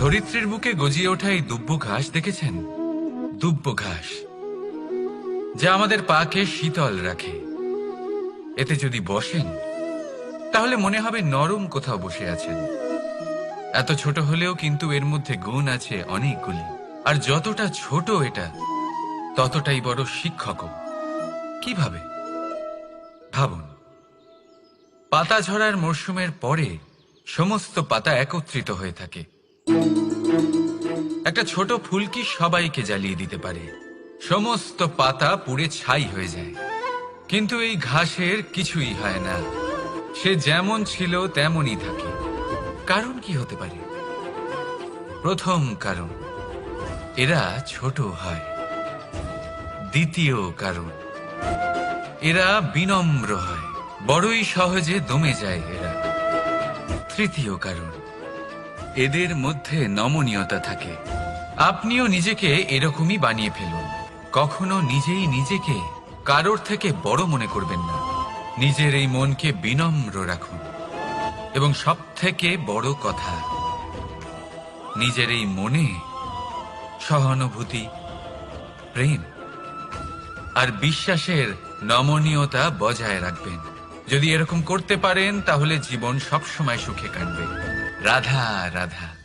ধরিত্রীর বুকে গজিয়ে ওঠা এই দুব্ব ঘাস দেখেছেন? দুব্ব ঘাস, যা আমাদের পাকে শীতল রাখে। এতে যদি বসেন তাহলে মনে হবে নরম কোথাও বসে আছেন। এত ছোট হলেও কিন্তু এর মধ্যে গুণ আছে অনেকগুলি। আর যতটা ছোট এটা, ততটাই বড় শিক্ষকও। কিভাবে? ভাবুন, পাতা ঝরার মরশুমের পরে সমস্ত পাতা একত্রিত হয়ে থাকে। একটা ছোট ফুলকি সবাইকে জ্বালিয়ে দিতে পারে, সমস্ত পাতা পুড়ে ছাই হয়ে যায়। কিন্তু এই ঘাসের কিছুই হয় না, সে যেমন ছিল তেমনই থাকে। কারণ কি হতে পারে? প্রথম কারণ, এরা ছোট হয়। দ্বিতীয় কারণ, এরা বিনম্র হয়, বড়ই সহজে দমে যায় এরা। তৃতীয় কারণ, এদের মধ্যে নমনীয়তা থাকে। আপনিও নিজেকে এরকমই বানিয়ে ফেলুন। কখনো নিজেই নিজেকে কারোর থেকে বড় মনে করবেন না। নিজের এই মনকে বিনম্র রাখুন। এবং সব থেকে বড় কথা, নিজের এই মনে সহানুভূতি, প্রেম আর বিশ্বাসের নমনীয়তা বজায় রাখবেন। যদি এরকম করতে পারেন তাহলে জীবন সবসময় সুখে কাটবে। রাধা রাধা।